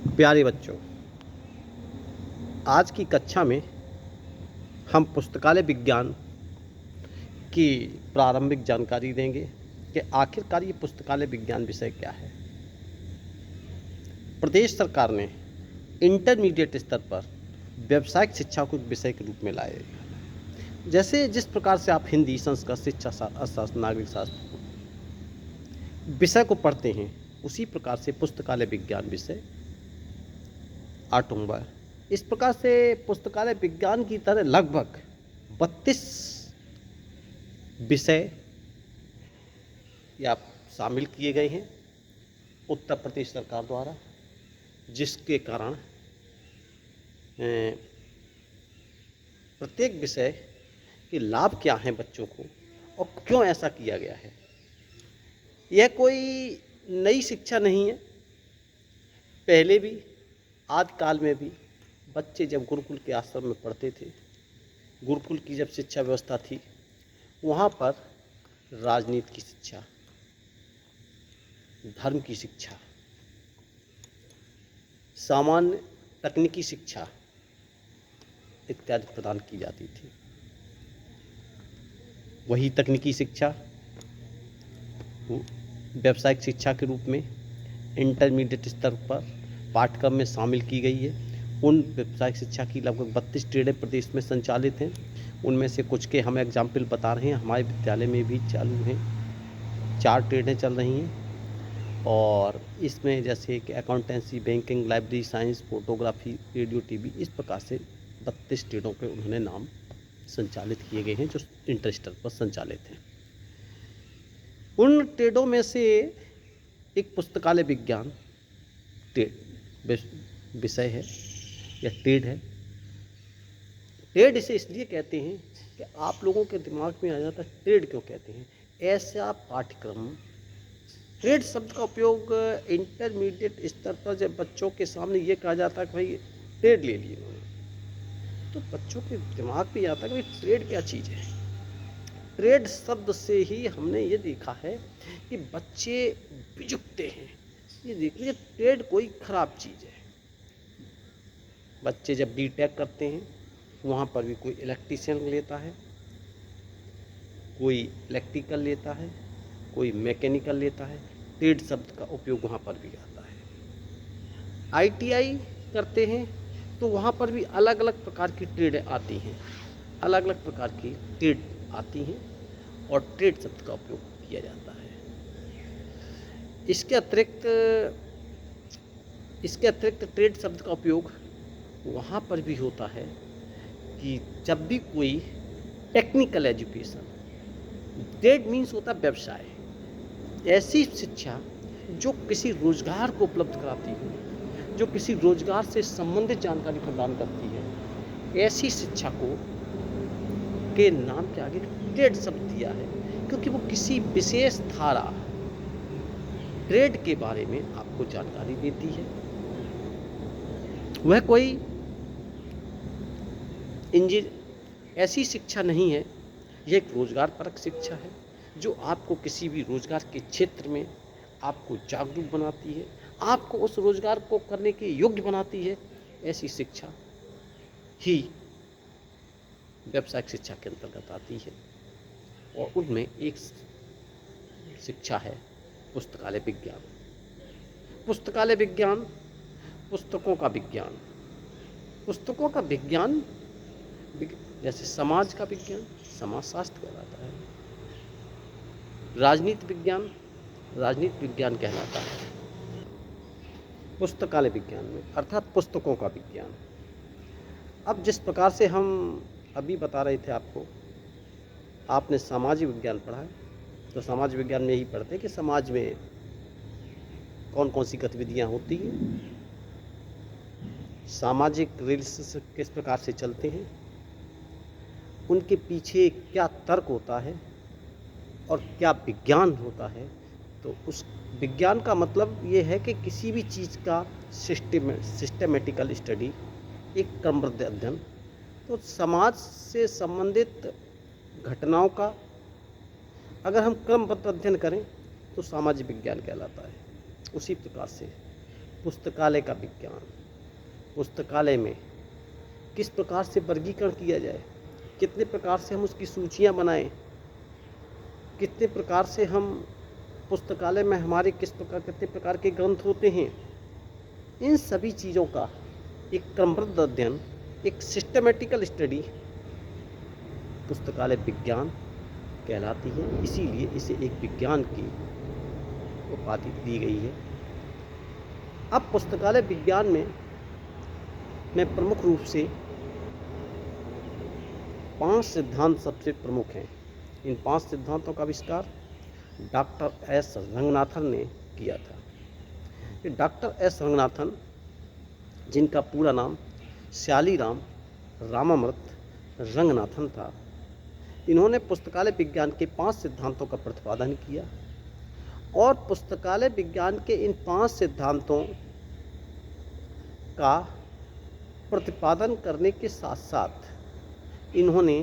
प्यारे बच्चों, आज की कक्षा में हम पुस्तकालय विज्ञान की प्रारंभिक जानकारी देंगे कि आखिरकार ये पुस्तकालय विज्ञान विषय क्या है। प्रदेश सरकार ने इंटरमीडिएट स्तर पर व्यावसायिक शिक्षा को विषय के रूप में लाए। जैसे जिस प्रकार से आप हिंदी, संस्कृत, शिक्षा अर्थशास्त्र, नागरिक शास्त्र विषय को पढ़ते हैं, उसी प्रकार से पुस्तकालय विज्ञान विषय आठवां। इस प्रकार से पुस्तकालय विज्ञान की तरह लगभग 32 विषय या शामिल किए गए हैं उत्तर प्रदेश सरकार द्वारा, जिसके कारण प्रत्येक विषय के लाभ क्या हैं बच्चों को और क्यों ऐसा किया गया है। यह कोई नई शिक्षा नहीं है। पहले भी, आदिकाल में भी बच्चे जब गुरुकुल के आश्रम में पढ़ते थे, गुरुकुल की जब शिक्षा व्यवस्था थी, वहाँ पर राजनीति की शिक्षा, धर्म की शिक्षा, सामान्य तकनीकी शिक्षा इत्यादि प्रदान की जाती थी। वही तकनीकी शिक्षा व्यावसायिक शिक्षा के रूप में इंटरमीडिएट स्तर पर पाठ्यक्रम में शामिल की गई है। उन व्यावसायिक शिक्षा की लगभग 32 ट्रेडें प्रदेश में संचालित हैं। उनमें से कुछ के हम एग्जाम्पल बता रहे हैं। हमारे विद्यालय में भी चालू हैं, 4 ट्रेडें चल रही हैं और इसमें जैसे कि accountancy, banking, library science, photography, radio, TV, इस प्रकार से 32 ट्रेडों पे उन्होंने नाम संचालित किए गए हैं जो इंटर स्तर पर संचालित हैं। उन ट्रेडों में से एक पुस्तकालय विज्ञान विषय है या ट्रेड है। ट्रेड इसे इसलिए कहते हैं कि आप लोगों के दिमाग में आ जाता है ट्रेड क्यों कहते हैं। ऐसा पाठ्यक्रम, ट्रेड शब्द का उपयोग इंटरमीडिएट स्तर पर जब बच्चों के सामने ये कहा जाता है कि भाई ट्रेड ले लिए उन्होंने, तो बच्चों के दिमाग में आता है कि भाई ट्रेड क्या चीज़ है। ट्रेड शब्द से ही हमने ये देखा है कि बच्चे बिजुकते हैं। ये देखिए, ट्रेड कोई ख़राब चीज़ है। बच्चे जब बीटेक करते हैं, वहाँ पर भी कोई इलेक्ट्रीशियन लेता है, कोई इलेक्ट्रिकल लेता है, कोई मैकेनिकल लेता है। ट्रेड शब्द का उपयोग वहाँ पर भी आता है। आईटीआई करते हैं तो वहाँ पर भी अलग अलग प्रकार की ट्रेड आती हैं, अलग अलग प्रकार की ट्रेड आती हैं और ट्रेड शब्द का उपयोग किया जाता है। इसके अतिरिक्त ट्रेड शब्द का उपयोग वहाँ पर भी होता है कि जब भी कोई टेक्निकल एजुकेशन, ट्रेड मीन्स होता है व्यवसाय, ऐसी शिक्षा जो किसी रोजगार को उपलब्ध कराती है, जो किसी रोजगार से संबंधित जानकारी प्रदान करती है, ऐसी शिक्षा को के नाम के आगे ट्रेड शब्द दिया है, क्योंकि वो किसी विशेष धारा ट्रेड के बारे में आपको जानकारी देती है। वह कोई ऐसी शिक्षा नहीं है, यह एक रोजगार परक शिक्षा है जो आपको किसी भी रोजगार के क्षेत्र में आपको जागरूक बनाती है, आपको उस रोजगार को करने के योग्य बनाती है। ऐसी शिक्षा ही व्यावसायिक शिक्षा के अंतर्गत आती है और उनमें एक शिक्षा है पुस्तकालय विज्ञान। पुस्तकालय विज्ञान पुस्तकों का विज्ञान, पुस्तकों का विज्ञान जैसे समाज का विज्ञान समाजशास्त्र कहलाता है, राजनीति विज्ञान राजनीति विज्ञान कहलाता है पुस्तकालय विज्ञान में, अर्थात पुस्तकों का विज्ञान। अब जिस प्रकार से हम अभी बता रहे थे आपको, आपने सामाजिक विज्ञान पढ़ा है, तो समाज विज्ञान में यही पढ़ते हैं कि समाज में कौन कौन सी गतिविधियाँ होती हैं, सामाजिक रिलेशनशिप किस प्रकार से चलते हैं, उनके पीछे क्या तर्क होता है और क्या विज्ञान होता है। तो उस विज्ञान का मतलब ये है कि किसी भी चीज़ का सिस्टमेटिकल स्टडी, एक क्रमबद्ध अध्ययन। तो समाज से संबंधित घटनाओं का अगर हम क्रमबद्ध अध्ययन करें तो सामाजिक विज्ञान कहलाता है। उसी प्रकार से पुस्तकालय का विज्ञान, पुस्तकालय में किस प्रकार से वर्गीकरण किया जाए, कितने प्रकार से हम उसकी सूचियां बनाएं, कितने प्रकार से हम पुस्तकालय में हमारे कितने प्रकार के ग्रंथ होते हैं, इन सभी चीज़ों का एक क्रमबद्ध अध्ययन, एक सिस्टमेटिकल स्टडी पुस्तकालय विज्ञान कहलाती है। इसीलिए इसे एक विज्ञान की उपाधि दी गई है। अब पुस्तकालय विज्ञान में प्रमुख रूप से 5 सिद्धांत सबसे प्रमुख हैं। इन 5 सिद्धांतों का आविष्कार डॉक्टर एस रंगनाथन ने किया था। ये डॉक्टर एस रंगनाथन, जिनका पूरा नाम श्यालीराम रामामृत रंगनाथन था, इन्होंने पुस्तकालय विज्ञान के 5 सिद्धांतों का प्रतिपादन किया और पुस्तकालय विज्ञान के इन 5 सिद्धांतों का प्रतिपादन करने के साथ साथ इन्होंने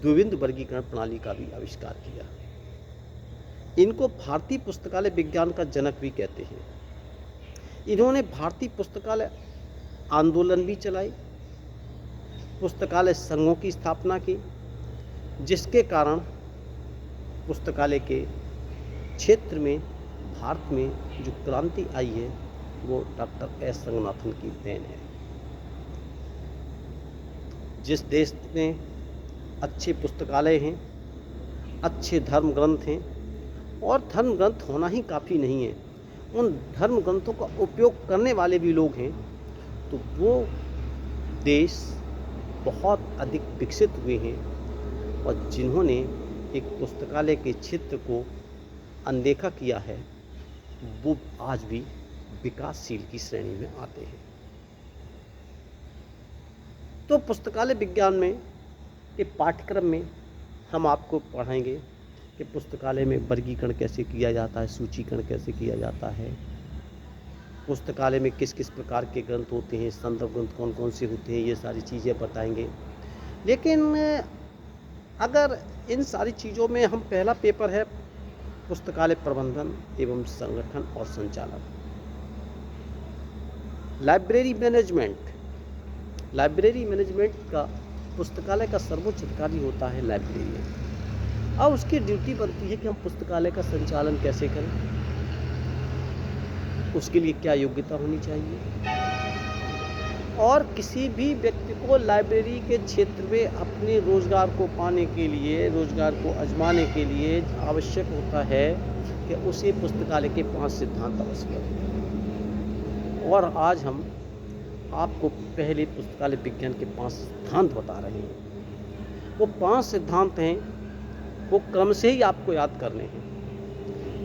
द्विबिंदु वर्गीकरण प्रणाली का भी आविष्कार किया। इनको भारतीय पुस्तकालय विज्ञान का जनक भी कहते हैं। इन्होंने भारतीय पुस्तकालय आंदोलन भी चलाई, पुस्तकालय संघों की स्थापना की, जिसके कारण पुस्तकालय के क्षेत्र में भारत में जो क्रांति आई है वो डॉक्टर एस रंगनाथन की देन है। जिस देश में अच्छे पुस्तकालय हैं, अच्छे धर्म ग्रंथ हैं, और धर्म ग्रंथ होना ही काफ़ी नहीं है, उन धर्म ग्रंथों का उपयोग करने वाले भी लोग हैं, तो वो देश बहुत अधिक विकसित हुए हैं। और जिन्होंने एक पुस्तकालय के क्षेत्र को अनदेखा किया है, वो आज भी विकासशील की श्रेणी में आते हैं। तो पुस्तकालय विज्ञान में के पाठ्यक्रम में हम आपको पढ़ाएंगे कि पुस्तकालय में वर्गीकरण कैसे किया जाता है, सूचीकरण कैसे किया जाता है, पुस्तकालय में किस किस प्रकार के ग्रंथ होते हैं, संदर्भ ग्रंथ कौन कौन से होते हैं, ये सारी चीज़ें बताएंगे। लेकिन अगर इन सारी चीज़ों में हम पहला पेपर है पुस्तकालय प्रबंधन एवं संगठन और संचालन, लाइब्रेरी मैनेजमेंट का पुस्तकालय का सर्वोच्च अधिकारी होता है लाइब्रेरियन। अब उसकी ड्यूटी बनती है कि हम पुस्तकालय का संचालन कैसे करें, उसके लिए क्या योग्यता होनी चाहिए, और किसी भी व्यक्ति को लाइब्रेरी के क्षेत्र में अपने रोजगार को पाने के लिए, रोजगार को आजमाने के लिए आवश्यक होता है कि उसे पुस्तकालय के 5 सिद्धांत आवश्यक हैं। और आज हम आपको पहले पुस्तकालय विज्ञान के 5 सिद्धांत बता रहे हैं। वो 5 सिद्धांत हैं, वो क्रम से ही आपको याद करने हैं।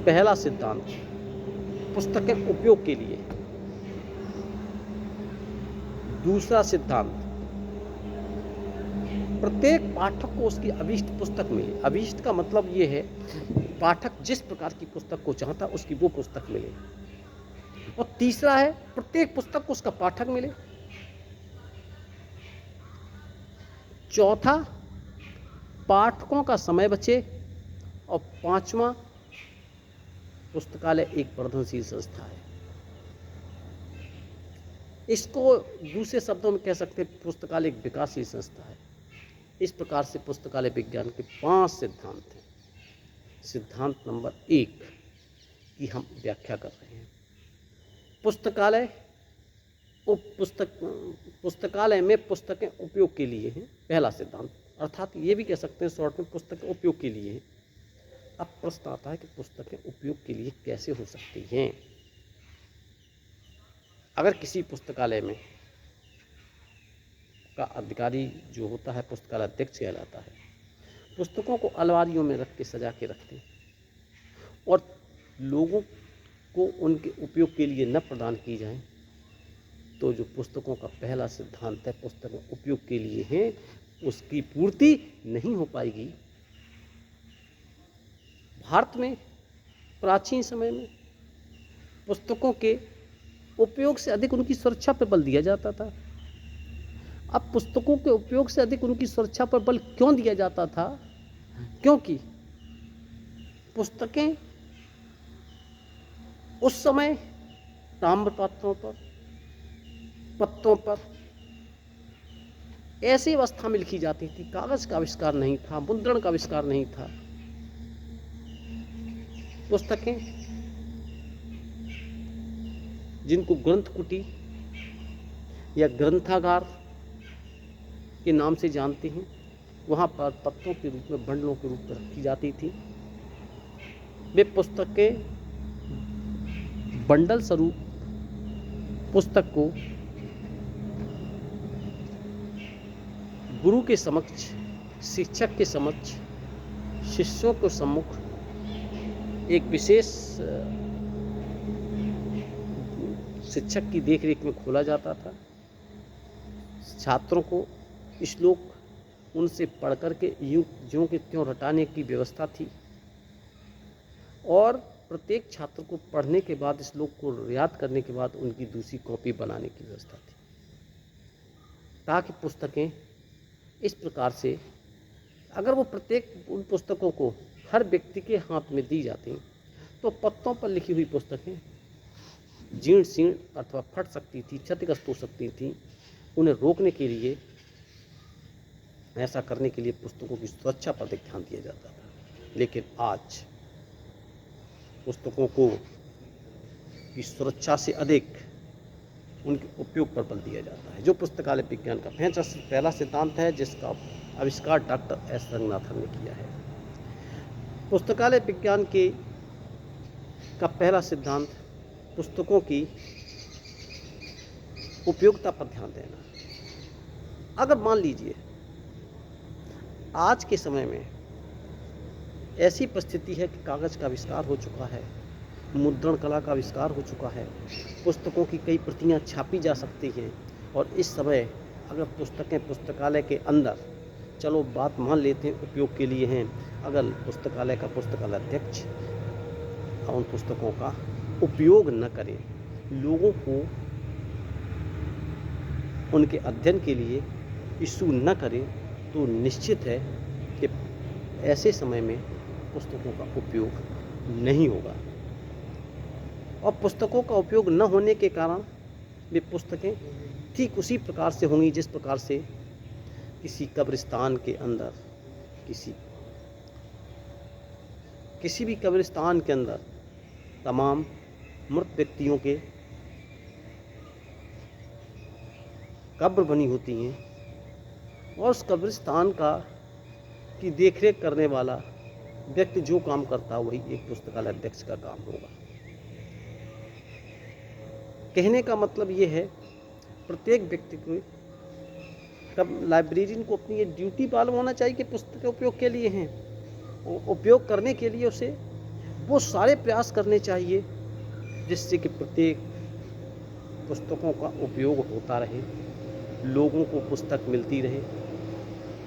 पहला सिद्धांत, पुस्तकें उपयोग के लिए। दूसरा सिद्धांत, प्रत्येक पाठक को उसकी अभीष्ट पुस्तक मिले। अभीष्ट का मतलब ये है पाठक जिस प्रकार की पुस्तक को चाहता उसकी वो पुस्तक मिले। और तीसरा है प्रत्येक पुस्तक को उसका पाठक मिले। चौथा, पाठकों का समय बचे। और 5वां, पुस्तकालय एक वर्धनशील संस्था है। इसको दूसरे शब्दों में कह सकते हैं पुस्तकालय एक विकासशील संस्था है। इस प्रकार से पुस्तकालय विज्ञान के 5 सिद्धांत हैं। सिद्धांत नंबर 1 की हम व्याख्या कर रहे हैं। पुस्तकालय में पुस्तकें उपयोग के लिए हैं, पहला सिद्धांत। अर्थात ये भी कह सकते हैं शॉर्ट में पुस्तकें उपयोग के लिए हैं। अब प्रश्न आता है कि पुस्तकें उपयोग के लिए कैसे हो सकती हैं। अगर किसी पुस्तकालय में का अधिकारी जो होता है पुस्तकालय अध्यक्ष कहलाता है, पुस्तकों को अलमारियों में रख के सजा के रखते और लोगों को उनके उपयोग के लिए न प्रदान की जाए, तो जो पुस्तकों का पहला सिद्धांत है पुस्तकें उपयोग के लिए हैं, उसकी पूर्ति नहीं हो पाएगी। भारत में प्राचीन समय में पुस्तकों के उपयोग से अधिक उनकी सुरक्षा पर बल दिया जाता था। अब पुस्तकों के उपयोग से अधिक उनकी सुरक्षा पर बल क्यों दिया जाता था? क्योंकि पुस्तकें उस समय ताम्र पात्रों पर, पत्तों पर ऐसी अवस्था में लिखी जाती थी। कागज का आविष्कार नहीं था, मुद्रण का आविष्कार नहीं था। पुस्तकें जिनको ग्रंथ कुटी या ग्रंथागार के नाम से जानते हैं, वहाँ पर पत्तों के रूप में, बंडलों के रूप में रखी जाती थी। वे पुस्तकें बंडल स्वरूप पुस्तक को गुरु के समक्ष, शिक्षक के समक्ष, शिष्यों के सम्मुख एक विशेष शिक्षक की देखरेख में खोला जाता था। छात्रों को श्लोक उनसे पढ़ कर के ज्यों के त्यों रटाने की व्यवस्था थी और प्रत्येक छात्र को पढ़ने के बाद, श्लोक को याद करने के बाद उनकी दूसरी कॉपी बनाने की व्यवस्था थी, ताकि पुस्तकें इस प्रकार से, अगर वो प्रत्येक उन पुस्तकों को हर व्यक्ति के हाथ में दी जाती तो पत्तों पर लिखी हुई पुस्तकें जीर्ण शीर्ण अथवा फट सकती थी, क्षतिग्रस्त हो सकती थी। उन्हें रोकने के लिए, ऐसा करने के लिए पुस्तकों की सुरक्षा पर अधिक ध्यान दिया जाता था। लेकिन आज पुस्तकों को की सुरक्षा से अधिक उनके उपयोग पर बल दिया जाता है, जो पुस्तकालय विज्ञान का पहला सिद्धांत है, जिसका आविष्कार डॉक्टर एस रंगनाथन ने किया है। पुस्तकालय विज्ञान का पहला सिद्धांत पुस्तकों की उपयोगिता पर ध्यान देना। अगर मान लीजिए आज के समय में ऐसी परिस्थिति है कि कागज़ का आविष्कार हो चुका है, मुद्रण कला का आविष्कार हो चुका है, पुस्तकों की कई प्रतियां छापी जा सकती हैं, और इस समय अगर पुस्तकें पुस्तकालय के अंदर, चलो बात मान लेते हैं उपयोग के लिए हैं, अगर पुस्तकालय का पुस्तकालय अध्यक्ष उन पुस्तकों का उपयोग न करें, लोगों को उनके अध्ययन के लिए इशू न करें, तो निश्चित है कि ऐसे समय में पुस्तकों का उपयोग नहीं होगा। और पुस्तकों का उपयोग न होने के कारण वे पुस्तकें ठीक उसी प्रकार से होंगी जिस प्रकार से किसी कब्रिस्तान के अंदर, किसी भी कब्रिस्तान के अंदर तमाम मृत व्यक्तियों के कब्र बनी होती हैं, और उस कब्रिस्तान की देखरेख करने वाला व्यक्ति जो काम करता है वही एक पुस्तकालय अध्यक्ष का काम होगा। कहने का मतलब ये है, प्रत्येक व्यक्ति को, लाइब्रेरियन को अपनी ये ड्यूटी मालूम होना चाहिए कि पुस्तक के उपयोग के लिए हैं, उपयोग करने के लिए उसे वो सारे प्रयास करने चाहिए जिससे कि प्रत्येक पुस्तकों का उपयोग होता रहे, लोगों को पुस्तक मिलती रहे।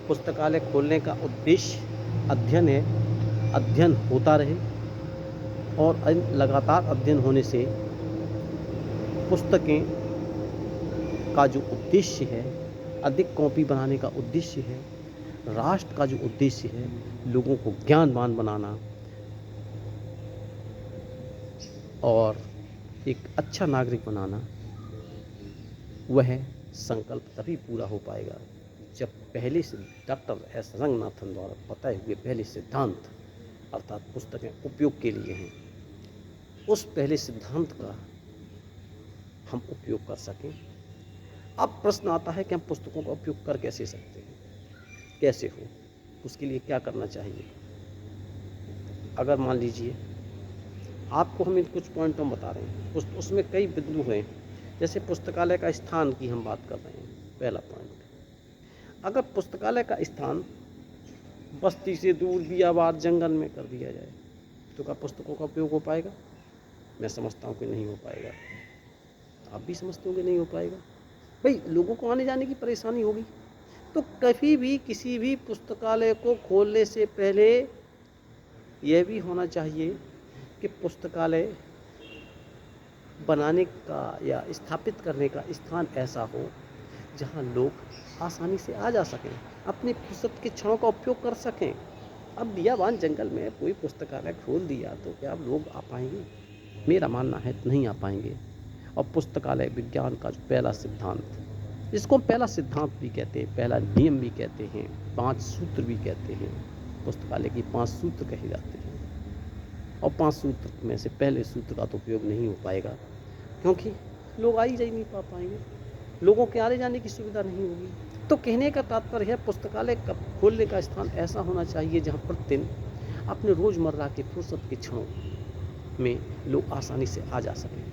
पुस्तकालय खोलने का उद्देश्य अध्ययन है, अध्ययन होता रहे, और लगातार अध्ययन होने से पुस्तकें का जो उद्देश्य है, अधिक कॉपी बनाने का उद्देश्य है, राष्ट्र का जो उद्देश्य है, लोगों को ज्ञानवान बनाना और एक अच्छा नागरिक बनाना, वह संकल्प तभी पूरा हो पाएगा जब पहले से डॉक्टर एस रंगनाथन द्वारा बताए हुए पहले सिद्धांत, अर्थात पुस्तकें उपयोग के लिए हैं, उस पहले सिद्धांत का हम उपयोग कर सकें। अब प्रश्न आता है कि हम पुस्तकों का उपयोग कर कैसे सकते हैं, कैसे हो, उसके लिए क्या करना चाहिए। अगर मान लीजिए आपको हम इन कुछ पॉइंट हम बता रहे हैं, उसमें कई बिंदु हैं। जैसे पुस्तकालय का स्थान की हम बात कर रहे हैं, पहला पॉइंट, अगर पुस्तकालय का स्थान बस्ती से दूर बियाबाद जंगल में कर दिया जाए तो क्या पुस्तकों का उपयोग हो पाएगा? मैं समझता हूँ कि नहीं हो पाएगा। आप भी समझते हो कि नहीं हो पाएगा। भाई, लोगों को आने जाने की परेशानी होगी। तो कभी भी किसी भी पुस्तकालय को खोलने से पहले यह भी होना चाहिए कि पुस्तकालय बनाने का या स्थापित करने का स्थान ऐसा हो जहां लोग आसानी से आ जा सकें, अपनी फुर्सत के क्षणों का उपयोग कर सकें। अब बियाबान जंगल में कोई पुस्तकालय खोल दिया तो क्या लोग आ पाएंगे? मेरा मानना है नहीं आ पाएंगे। और पुस्तकालय विज्ञान का जो पहला सिद्धांत, जिसको हम पहला सिद्धांत भी कहते हैं, पहला नियम भी कहते हैं, 5 सूत्र भी कहते हैं, पुस्तकालय की 5 सूत्र कहे जाते हैं। और 5 सूत्र में से पहले सूत्र का तो उपयोग नहीं हो पाएगा, क्योंकि लोग आ ही नहीं पा पाएंगे, लोगों के आने जाने की सुविधा नहीं होगी। तो कहने का तात्पर्य है, पुस्तकालय का खोलने का स्थान ऐसा होना चाहिए जहाँ प्रतिदिन अपने रोज़मर्रा के फुर्सत के क्षणों में लोग आसानी से आ जा सकें,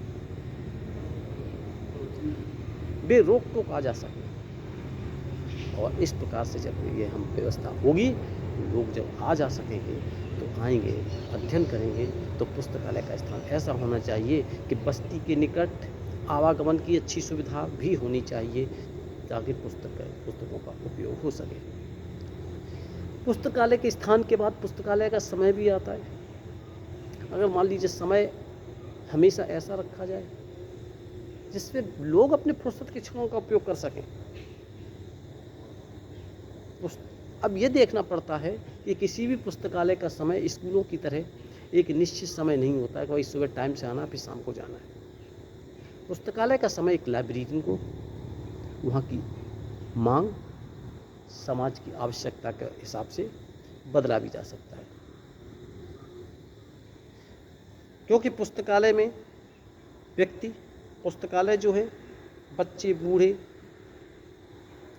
बेरोक टोक आ जा सकें। और इस प्रकार से जब ये हम व्यवस्था होगी, लोग जब आ जा सकेंगे तो आएंगे, अध्ययन करेंगे। तो पुस्तकालय का स्थान ऐसा होना चाहिए कि बस्ती के निकट आवागमन की अच्छी सुविधा भी होनी चाहिए, ताकि पुस्तकों का उपयोग हो सके। पुस्तकालय के स्थान के बाद पुस्तकालय का समय भी आता है। अगर मान लीजिए समय हमेशा ऐसा रखा जाए जिसमें लोग अपने फुर्सत के क्षणों का उपयोग कर सकें। अब ये देखना पड़ता है कि किसी भी पुस्तकालय का समय स्कूलों की तरह एक निश्चित समय नहीं होता है कि भाई सुबह टाइम से आना फिर शाम को जाना है। पुस्तकालय का समय एक लाइब्रेरियन को वहाँ की मांग, समाज की आवश्यकता के हिसाब से बदला भी जा सकता है, क्योंकि पुस्तकालय में व्यक्ति, पुस्तकालय जो है बच्चे, बूढ़े,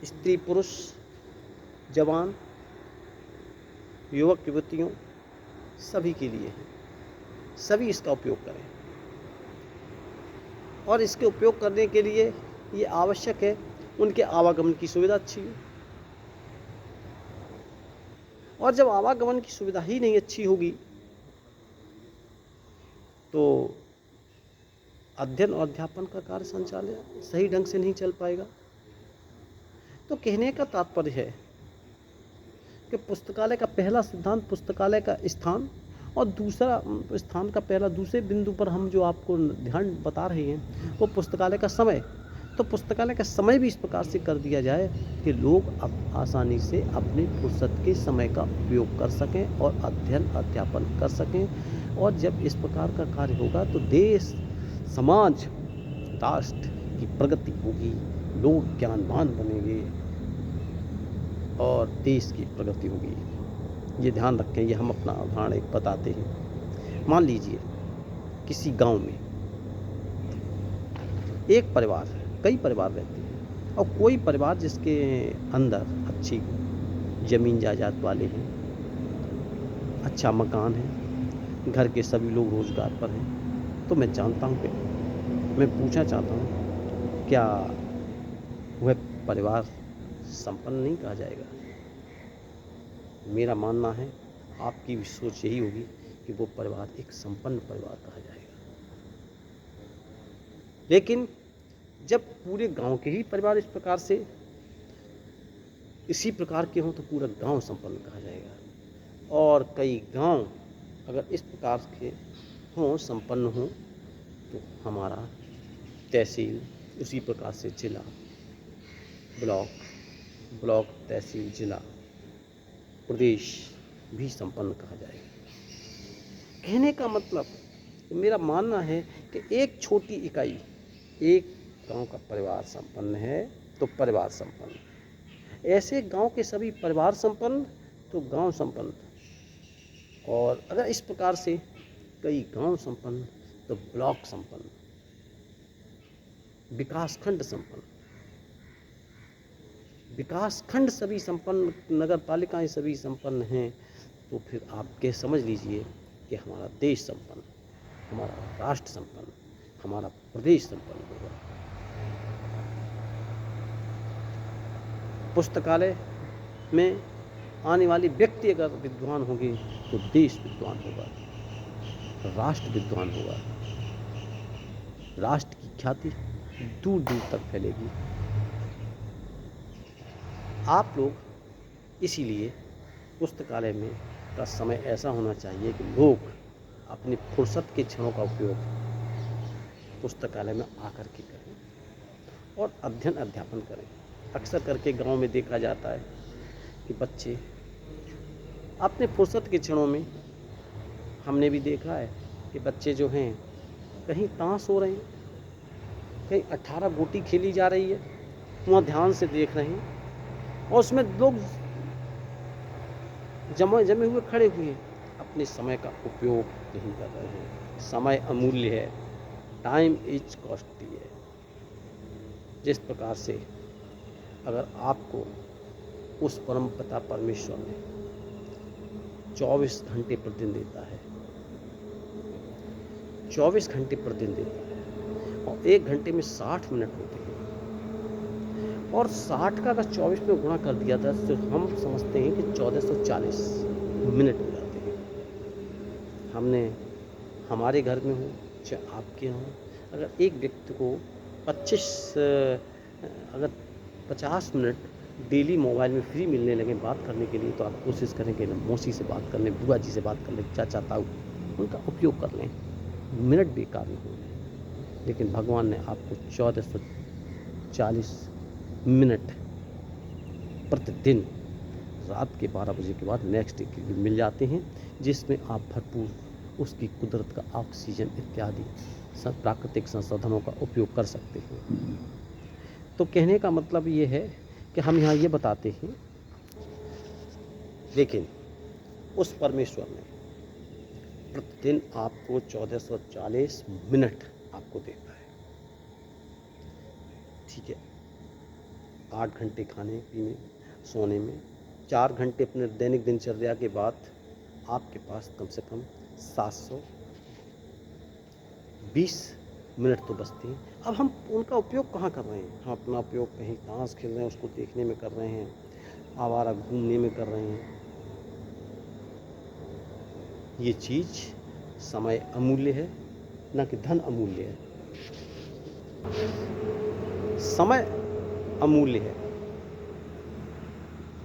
स्त्री, पुरुष, जवान, युवक, युवतियों, सभी के लिए है। सभी इसका उपयोग करें, और इसके उपयोग करने के लिए ये आवश्यक है उनके आवागमन की सुविधा अच्छी हो। और जब आवागमन की सुविधा ही नहीं अच्छी होगी तो अध्ययन और अध्यापन का कार्य संचालन सही ढंग से नहीं चल पाएगा। तो कहने का तात्पर्य है कि पुस्तकालय का पहला सिद्धांत पुस्तकालय का स्थान, और दूसरा स्थान का पहला दूसरे बिंदु पर हम जो आपको ध्यान बता रहे हैं वो पुस्तकालय का समय। तो पुस्तकालय का समय भी इस प्रकार से कर दिया जाए कि लोग अब आसानी से अपने फुर्सत के समय का उपयोग कर सकें और अध्ययन अध्यापन कर सकें। और जब इस प्रकार का कार्य होगा तो देश, समाज, राष्ट्र की प्रगति होगी, लोग ज्ञानवान बनेंगे और देश की प्रगति होगी। ये ध्यान रखें। ये हम अपना उदाहरण एक बताते हैं। मान लीजिए किसी गांव में एक परिवार, कई परिवार रहते हैं, और कोई परिवार जिसके अंदर अच्छी ज़मीन जायदाद वाले हैं, अच्छा मकान है, घर के सभी लोग रोज़गार पर हैं, तो मैं जानता हूँ कि मैं पूछना चाहता हूँ, क्या वह परिवार संपन्न नहीं कहा जाएगा? मेरा मानना है, आपकी भी सोच यही होगी कि वो परिवार एक संपन्न परिवार कहा जाएगा। लेकिन जब पूरे गांव के ही परिवार इस प्रकार से, इसी प्रकार के हों तो पूरा गांव संपन्न कहा जाएगा। और कई गांव अगर इस प्रकार के हों, संपन्न हों, तो हमारा तहसील, उसी प्रकार से जिला, ब्लॉक, तहसील, जिला, प्रदेश भी संपन्न कहा जाएगा। कहने का मतलब, मेरा मानना है कि एक छोटी इकाई, एक गांव का परिवार संपन्न है तो परिवार संपन्न, ऐसे गांव के सभी परिवार संपन्न तो गांव संपन्न, और अगर इस प्रकार से कई गांव संपन्न तो ब्लॉक संपन्न, विकासखंड संपन्न, विकासखंड सभी संपन्न, नगर पालिकाएं सभी संपन्न हैं, तो फिर आप क्या समझ लीजिए कि हमारा देश संपन्न, हमारा राष्ट्र संपन्न, हमारा प्रदेश संपन्न होगा। पुस्तकालय में आने वाले व्यक्ति अगर विद्वान होंगे तो देश विद्वान होगा, राष्ट्र विद्वान होगा, राष्ट्र की ख्याति दूर दूर तक फैलेगी। आप लोग इसीलिए पुस्तकालय में का समय ऐसा होना चाहिए कि लोग अपनी फुर्सत के क्षणों का उपयोग पुस्तकालय में आकर के करें और अध्ययन अध्यापन करें। अक्सर करके गांव में देखा जाता है कि बच्चे अपने फुर्सत के क्षणों में, हमने भी देखा है कि बच्चे जो हैं कहीं ताश हो रहे हैं, कहीं 18 गोटी खेली जा रही है, वहाँ ध्यान से देख रहे हैं और उसमें लोग जमे हुए खड़े हुए हैं, अपने समय का उपयोग नहीं कर रहे हैं। समय अमूल्य है, टाइम इज कॉस्टली है। जिस प्रकार से अगर आपको उस परम पिता परमेश्वर ने 24 घंटे प्रतिदिन देता है, 24 घंटे प्रतिदिन देता है और 1 घंटे में 60 मिनट होते हैं और 60 का अगर 24 में गुणा कर दिया था तो हम समझते हैं कि 1440 मिनट हो जाते हैं। हमने हमारे घर में हो चाहे आपके यहाँ, अगर एक व्यक्ति को 50 मिनट डेली मोबाइल में फ्री मिलने लगे बात करने के लिए, तो आप कोशिश करें कि मौसी से बात कर लें, बुआ जी से बात कर लें, चाचा ताऊ, उनका उपयोग कर लें, मिनट बेकार नहीं हो। लेकिन भगवान ने आपको 1440 मिनट प्रतिदिन रात के 12 बजे के बाद नेक्स्ट डे के लिए मिल जाते हैं, जिसमें आप भरपूर उसकी कुदरत का ऑक्सीजन इत्यादि प्राकृतिक संसाधनों का उपयोग कर सकते हैं। तो कहने का मतलब ये है कि हम यहाँ ये बताते हैं, लेकिन उस परमेश्वर ने प्रतिदिन आपको 1440 मिनट आपको देता है। ठीक है, 8 घंटे खाने पीने सोने में, 4 घंटे अपने दैनिक दिनचर्या के बाद आपके पास कम से कम 720 मिनट तो बचते हैं। अब हम उनका उपयोग कहाँ कर रहे हैं? हम अपना उपयोग कहीं ताश खेल रहे हैं, उसको देखने में कर रहे हैं, आवारा घूमने में कर रहे हैं। ये चीज़ समय अमूल्य है, ना कि धन अमूल्य है। समय अमूल्य है,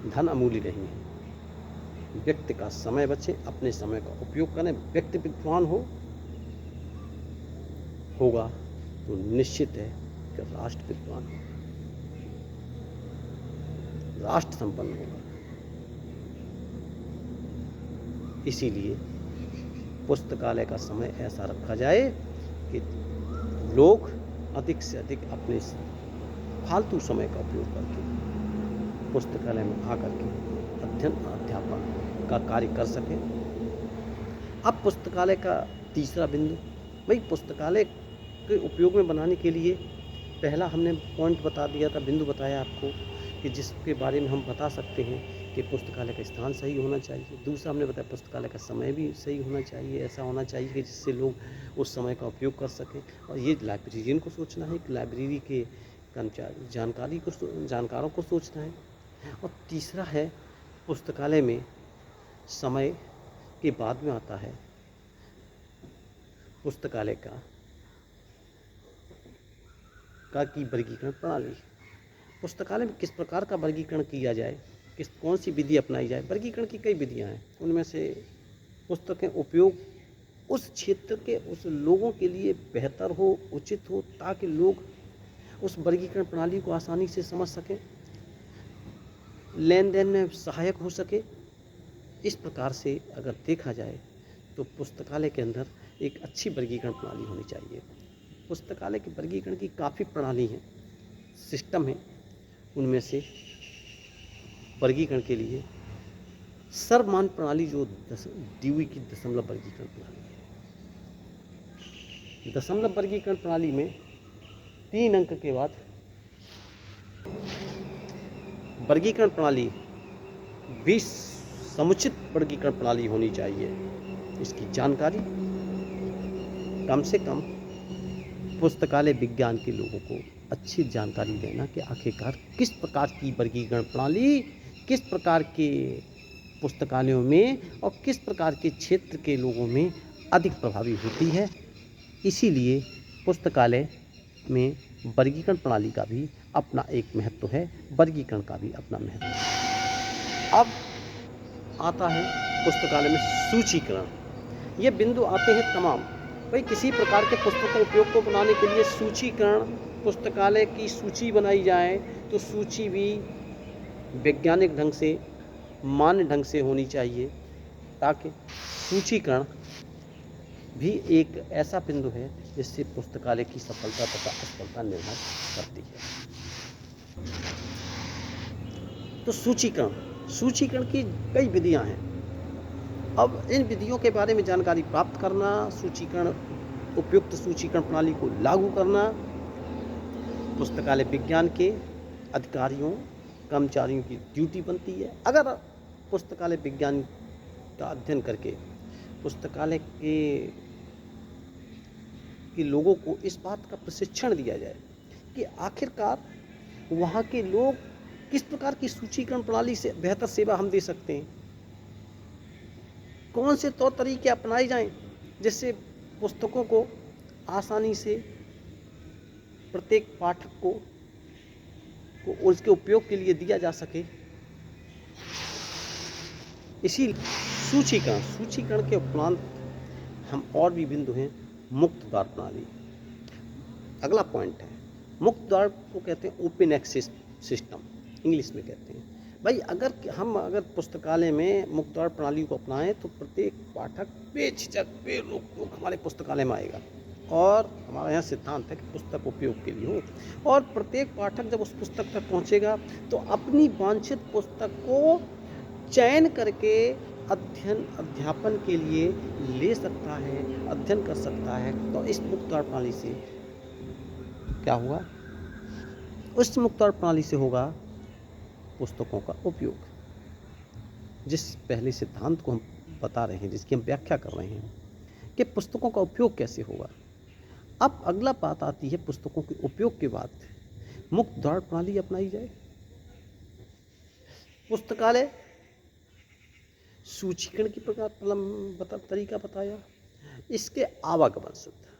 धन अमूल्य नहीं है। व्यक्ति का समय बचे, अपने समय का उपयोग करें। व्यक्ति विद्वान होगा तो निश्चित है कि राष्ट्र विद्वान, राष्ट्र संपन्न होगा। इसीलिए पुस्तकालय का समय ऐसा रखा जाए कि लोग अधिक से अधिक अपने फालतू समय का उपयोग करके पुस्तकालय में आकर के अध्ययन अध्यापन का कार्य कर सकें। अब पुस्तकालय का तीसरा बिंदु, भाई पुस्तकालय के उपयोग में बनाने के लिए पहला हमने पॉइंट बता दिया था, बिंदु बताया आपको कि जिसके बारे में हम बता सकते हैं कि पुस्तकालय का स्थान सही होना चाहिए। दूसरा हमने बताया पुस्तकालय का समय भी सही होना चाहिए, ऐसा होना चाहिए कि जिससे लोग उस समय का उपयोग कर सकें। और ये लाइब्रेरियन को सोचना है कि लाइब्रेरी के कर्मचारी जानकारों को सोचना है। और तीसरा है पुस्तकालय में समय के बाद में आता है पुस्तकालय की वर्गीकरण प्रणाली। पुस्तकालय में किस प्रकार का वर्गीकरण किया जाए, कौन सी विधि अपनाई जाए। वर्गीकरण की कई विधियां हैं, उनमें से पुस्तकें उपयोग उस क्षेत्र के उस लोगों के लिए बेहतर हो, उचित हो, ताकि लोग उस वर्गीकरण प्रणाली को आसानी से समझ सकें, लेन देन में सहायक हो सके। इस प्रकार से अगर देखा जाए तो पुस्तकालय के अंदर एक अच्छी वर्गीकरण प्रणाली होनी चाहिए। पुस्तकालय के वर्गीकरण की काफ़ी प्रणाली हैं, सिस्टम है। उनमें से वर्गीकरण के लिए सर्वमान्य प्रणाली जो DOE की दशमलव वर्गीकरण प्रणाली है। दशमलव वर्गीकरण प्रणाली में 3 अंक के बाद वर्गीकरण प्रणाली भी समुचित वर्गीकरण प्रणाली होनी चाहिए। इसकी जानकारी कम से कम पुस्तकालय विज्ञान के लोगों को अच्छी जानकारी देना कि आखिरकार किस प्रकार की वर्गीकरण प्रणाली किस प्रकार के पुस्तकालयों में और किस प्रकार के क्षेत्र के लोगों में अधिक प्रभावी होती है। इसीलिए पुस्तकालय में वर्गीकरण प्रणाली का भी अपना एक महत्व है, वर्गीकरण का भी अपना महत्व है। अब आता है पुस्तकालय में सूचीकरण। ये बिंदु आते हैं तमाम। भाई किसी प्रकार के पुस्तकों उपयोग को बनाने के लिए सूचीकरण, पुस्तकालय की सूची बनाई जाए तो सूची भी वैज्ञानिक ढंग से, मान्य ढंग से होनी चाहिए, ताकि सूचीकरण भी एक ऐसा बिंदु है जिससे पुस्तकालय की सफलता तथा असफलता निर्भर करती है। तो सूचीकरण की कई विधियां हैं। अब इन विधियों के बारे में जानकारी प्राप्त करना, उपयुक्त सूचीकरण प्रणाली को लागू करना पुस्तकालय विज्ञान के अधिकारियों कर्मचारियों की ड्यूटी बनती है। अगर पुस्तकालय विज्ञान का अध्ययन करके पुस्तकालय के लोगों को इस बात का प्रशिक्षण दिया जाए कि आखिरकार वहाँ के लोग किस प्रकार की सूचीकरण प्रणाली से बेहतर सेवा हम दे सकते हैं, कौन से तौर तरीके अपनाए जाएं जिससे पुस्तकों को आसानी से प्रत्येक पाठक को उसके उपयोग के लिए दिया जा सके। इसी सूचीकरण के उपरांत हम और भी बिंदु हैं मुक्त द्वार प्रणाली। अगला पॉइंट है मुक्त द्वार को कहते हैं ओपन एक्सेस सिस्टम, इंग्लिश में कहते हैं। भाई अगर पुस्तकालय में मुक्त द्वार प्रणाली को अपनाएं तो प्रत्येक पाठक बेझिझक बेरोक हमारे पुस्तकालय में आएगा और हमारा यहाँ सिद्धांत है कि पुस्तक उपयोग के लिए हो और प्रत्येक पाठक जब उस पुस्तक तक पहुँचेगा तो अपनी वांछित पुस्तक को चयन करके अध्यापन के लिए ले सकता है, अध्ययन कर सकता है। तो इस मुक्त द्वार प्रणाली से क्या हुआ? उस मुक्त द्वार प्रणाली से होगा पुस्तकों का उपयोग, जिस पहले सिद्धांत को हम बता रहे हैं, जिसकी हम व्याख्या कर रहे हैं कि पुस्तकों का उपयोग कैसे होगा। अब अगला बात आती है पुस्तकों के उपयोग के बाद मुक्त द्वार प्रणाली अपनाई जाए। पुस्तकालय सूचीकरण की तरीका बताया, इसके आवागमन सुविधा,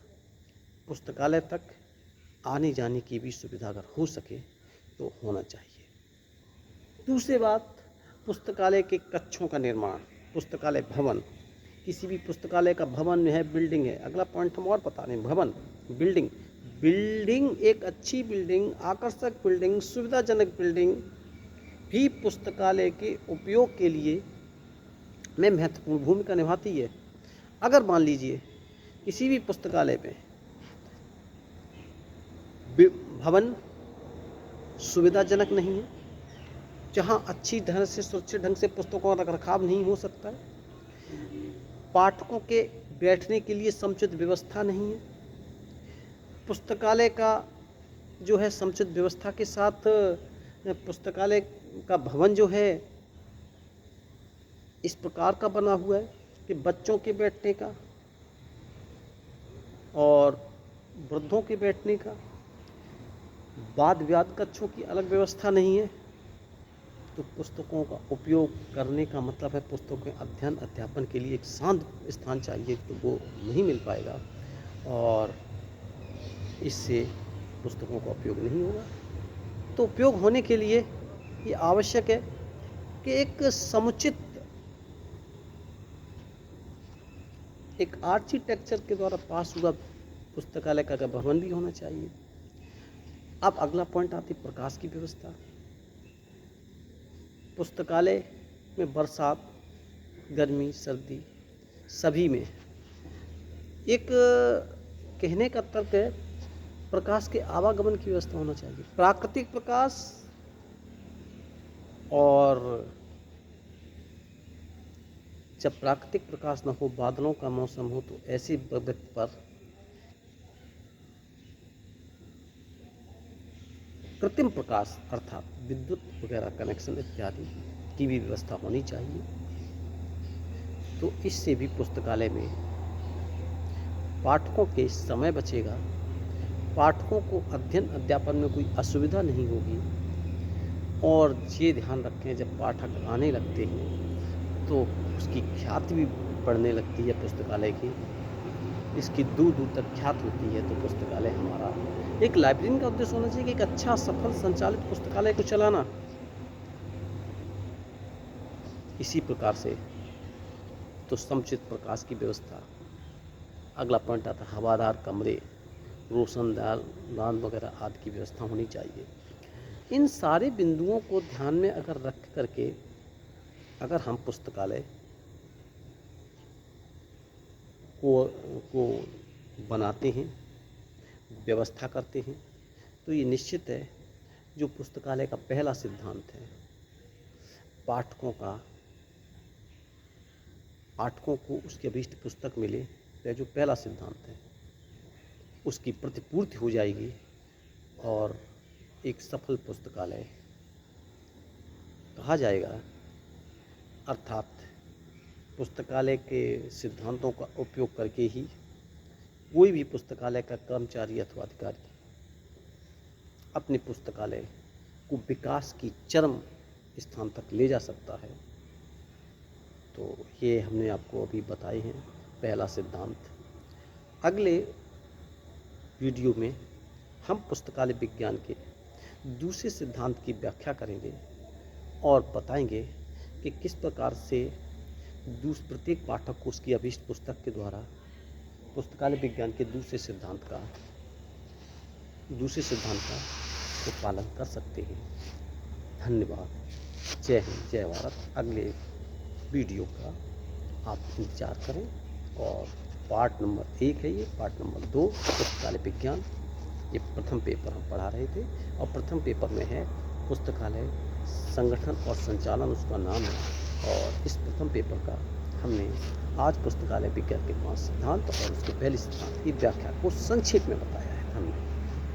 पुस्तकालय तक आने जाने की भी सुविधा अगर हो सके तो होना चाहिए। दूसरी बात पुस्तकालय के कक्षों का निर्माण, पुस्तकालय भवन, किसी भी पुस्तकालय का भवन है, बिल्डिंग है। अगला पॉइंट हम और बता रहे हैं, भवन, बिल्डिंग एक अच्छी बिल्डिंग, आकर्षक बिल्डिंग, सुविधाजनक बिल्डिंग भी पुस्तकालय के उपयोग के लिए में महत्वपूर्ण भूमिका निभाती है। अगर मान लीजिए किसी भी पुस्तकालय में भवन सुविधाजनक नहीं है, जहाँ अच्छी ढंग से सुरक्षित ढंग से पुस्तकों का रखरखाव नहीं हो सकता है, पाठकों के बैठने के लिए समुचित व्यवस्था नहीं है, पुस्तकालय का जो है समुचित व्यवस्था के साथ पुस्तकालय का भवन जो है इस प्रकार का बना हुआ है कि बच्चों के बैठने का और वृद्धों के बैठने का, वाद विवाद कक्षों की अलग व्यवस्था नहीं है, तो पुस्तकों का उपयोग करने का मतलब है पुस्तकों के अध्ययन अध्यापन के लिए एक शांत स्थान चाहिए, तो वो नहीं मिल पाएगा और इससे पुस्तकों का उपयोग नहीं होगा। तो उपयोग होने के लिए ये आवश्यक है कि एक समुचित एक आर्किटेक्चर के द्वारा पास हुआ पुस्तकालय का भवन भी होना चाहिए। अब अगला पॉइंट आती है प्रकाश की व्यवस्था। पुस्तकालय में बरसात, गर्मी, सर्दी सभी में एक कहने का तर्क है प्रकाश के आवागमन की व्यवस्था होना चाहिए। प्राकृतिक प्रकाश और जब प्राकृतिक प्रकाश न हो, बादलों का मौसम हो, तो ऐसे व्यक्ति पर कृत्रिम प्रकाश अर्थात विद्युत वगैरह कनेक्शन इत्यादि की भी व्यवस्था होनी चाहिए। तो इससे भी पुस्तकालय में पाठकों के समय बचेगा, पाठकों को अध्ययन अध्यापन में कोई असुविधा नहीं होगी। और ये ध्यान रखें जब पाठक आने लगते हैं तो उसकी ख्याति भी बढ़ने लगती है पुस्तकालय की, इसकी दूर दूर तक ख्याति होती है। तो पुस्तकालय हमारा एक लाइब्रेरी का उद्देश्य होना चाहिए कि एक अच्छा सफल संचालित पुस्तकालय को चलाना। इसी प्रकार से तो समुचित प्रकाश की व्यवस्था। अगला पॉइंट आता है हवादार कमरे, रोशनदान वगैरह आदि की व्यवस्था होनी चाहिए। इन सारे बिंदुओं को ध्यान में अगर रख करके अगर हम पुस्तकालय को बनाते हैं, व्यवस्था करते हैं, तो ये निश्चित है जो पुस्तकालय का पहला सिद्धांत है, पाठकों को उसकी अभीष्ट पुस्तक मिले, यह जो पहला सिद्धांत है उसकी प्रतिपूर्ति हो जाएगी और एक सफल पुस्तकालय कहा जाएगा। अर्थात पुस्तकालय के सिद्धांतों का उपयोग करके ही कोई भी पुस्तकालय का कर्मचारी अथवा अधिकारी अपने पुस्तकालय को विकास की चरम स्थान तक ले जा सकता है। तो ये हमने आपको अभी बताए हैं पहला सिद्धांत। अगले वीडियो में हम पुस्तकालय विज्ञान के दूसरे सिद्धांत की व्याख्या करेंगे और बताएंगे कि किस प्रकार से प्रत्येक पाठक को उसकी अभीष्ट पुस्तक के द्वारा पुस्तकालय विज्ञान के दूसरे सिद्धांत का तो पालन कर सकते हैं। धन्यवाद। जय हिंद, जय भारत। अगले वीडियो का आप इंतजार करें। और पार्ट नंबर 1 है ये, पार्ट नंबर 2 पुस्तकालय विज्ञान। ये प्रथम पेपर हम पढ़ा रहे थे और प्रथम पेपर में है पुस्तकालय संगठन और संचालन, उसका नाम है। और इस प्रथम पेपर का हमने आज पुस्तकालय विज्ञान के 5 सिद्धांत और उसके पहले सिद्धांत की व्याख्या को संक्षेप में बताया है। धन्यवाद।